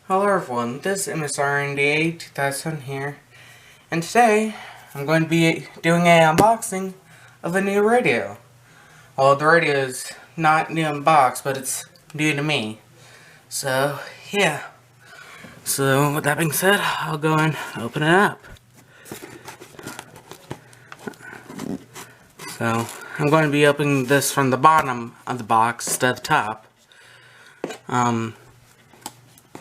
Hello everyone, this is MSRNDA 2000 here, and today I'm going to be doing an unboxing of a new radio. Well, the radio is not new in box, but it's new to me. So, yeah. So, with that being said, I'll go and open it up. So, I'm going to be opening this from the bottom of the box to the top.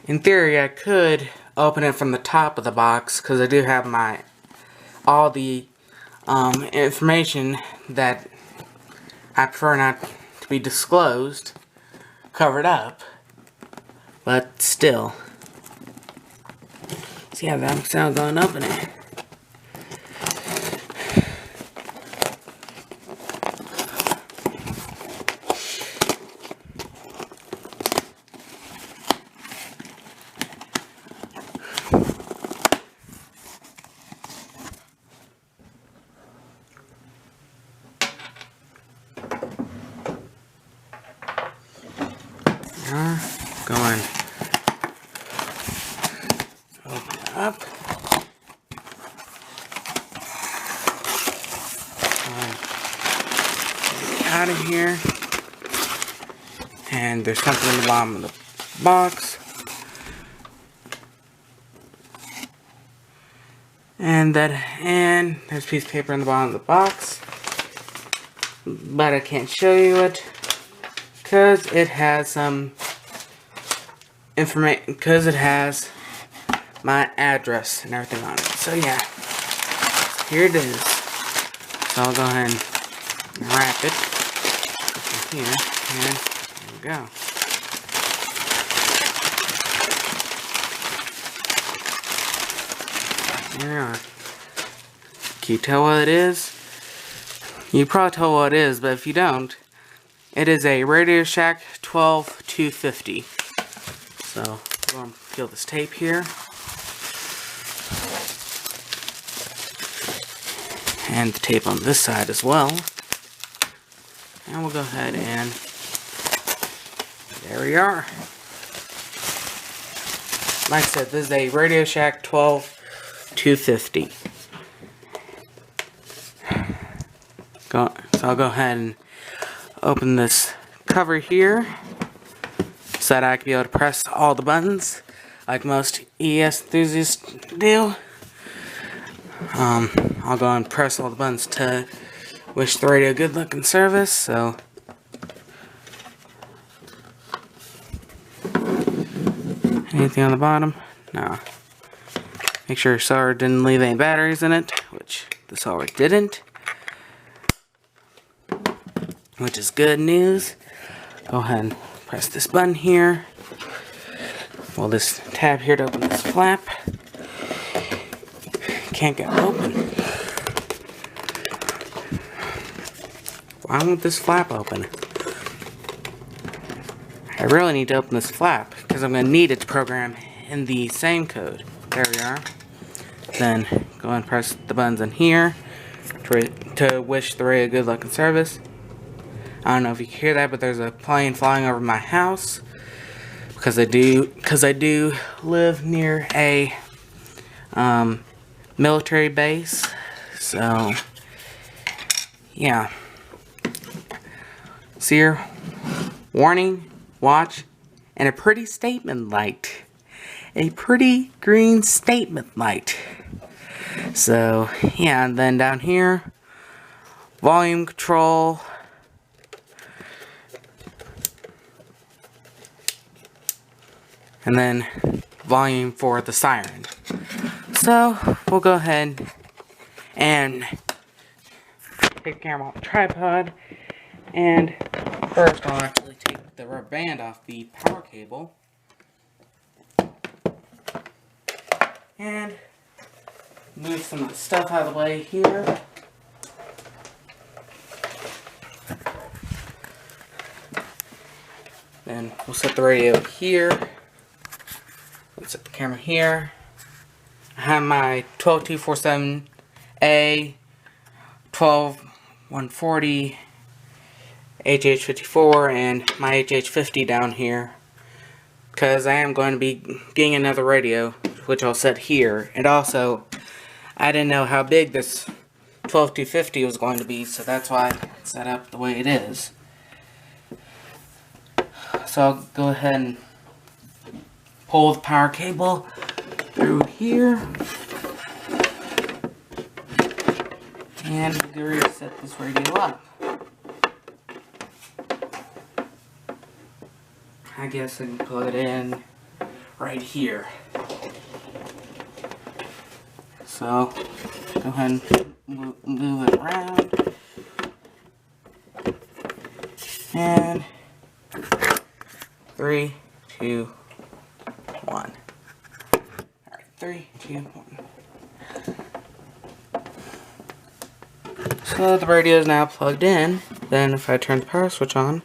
In theory, I could open it from the top of the box because I do have all the information that I prefer not to be disclosed covered up, but still. So yeah, that's how I'm going to open it. Go and open it up. Out of here. And there's something in the bottom of the box. And there's a piece of paper in the bottom of the box. But I can't show you it because it has some information, because it has my address and everything on it. So yeah, here it is. So I'll go ahead and wrap it here, and there we go. There we are. Can you tell what it is? You probably tell what it is, but if you don't, it is a Radio Shack 12250. So, I'm going to peel this tape here. And the tape on this side as well. And we'll go ahead and there we are. Like I said, this is a Radio Shack 12250. So I'll go ahead and open this cover here so that I can be able to press all the buttons like most ES enthusiasts do. I'll go and press all the buttons to wish the radio good luck and service. So anything on the bottom? No. Make sure your solder didn't leave any batteries in it, which the solder didn't. Which is good news. Go ahead and press this button here. Well, this tab here to open this flap. Can't get open. Why won't this flap open? I really need to open this flap because I'm going to need it to program in the same code. There we are. Then go and press the buttons in here to wish the radio good luck and service. I don't know if you can hear that, but there's a plane flying over my house because I do live near a military base. So yeah. See here, warning, watch, and a pretty statement light. A pretty green statement light. So yeah, and then down here, volume control. And then volume for the siren. So we'll go ahead and take the camera off the tripod. And first I'll actually take the rubber band off the power cable. And move some of the stuff out of the way here. Then we'll set the radio here. Let's set the camera here. I have my 12247A 12140 HH54 and my HH50 down here because I am going to be getting another radio, which I'll set here. And also, I didn't know how big this 12250 was going to be, so that's why it's set up the way it is. So I'll go ahead and pull the power cable through here. And we're going to set this radio up. I guess I can plug it in right here. So, go ahead and move it around. And 3, 2, 1. Alright, 3, 2, 1. So the radio is now plugged in. Then if I turn the power switch on,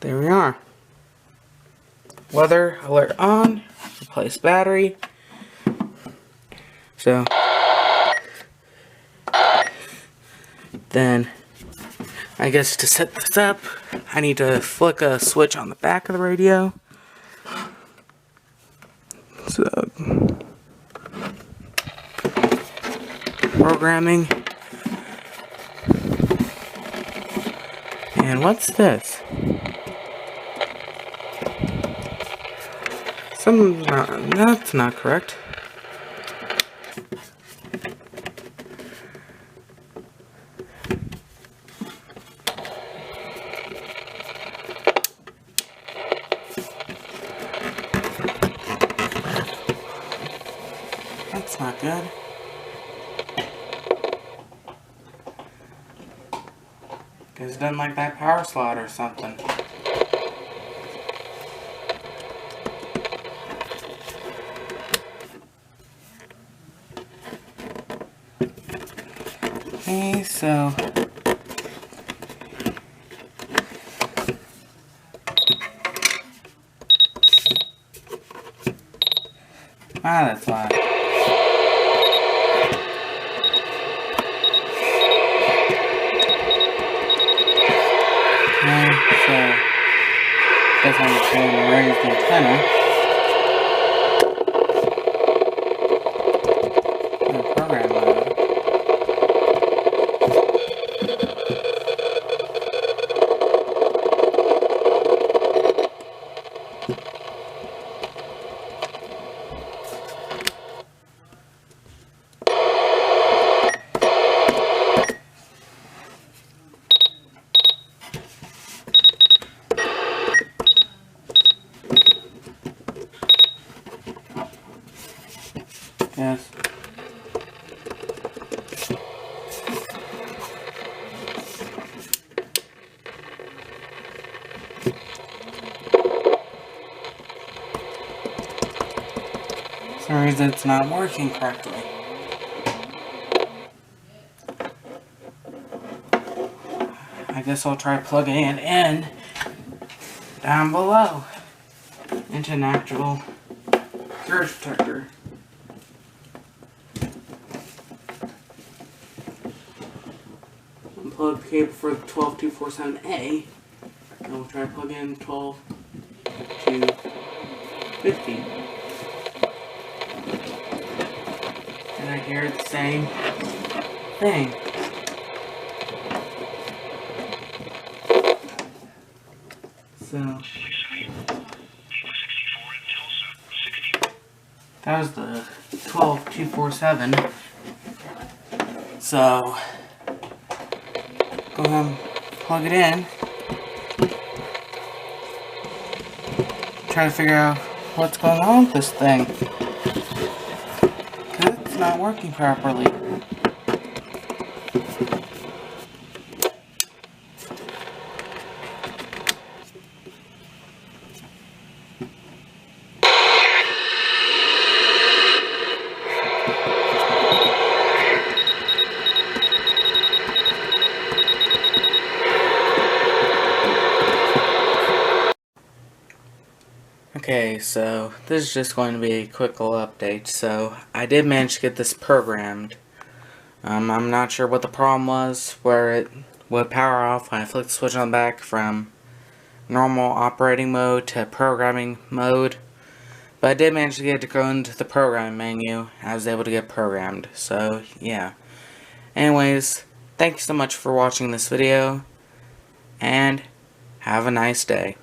there we are. Weather alert on. Replace battery. So then I guess to set this up, I need to flick a switch on the back of the radio. So programming. And what's this? That's not correct. That's not good. Guess it doesn't like that power slot or something. Okay, so that's why. Okay, so guess I'm just going to raise the antenna. Program mode. Yes. Sorry, that's not working correctly. I guess I'll try plugging it in down below into an actual surge protector. Unplug the cable for the 12247A, and we'll try to plug in 12250. And I hear the same thing. So that was the 12247. So go ahead and plug it in. Try to figure out what's going on with this thing. 'Cause it's not working properly. Okay, so this is just going to be a quick little update. So I did manage to get this programmed. I'm not sure what the problem was, where it would power off when I flicked the switch on the back from normal operating mode to programming mode. But I did manage to get it to go into the program menu. I was able to get programmed. So, yeah. Anyways, thank you so much for watching this video. And have a nice day.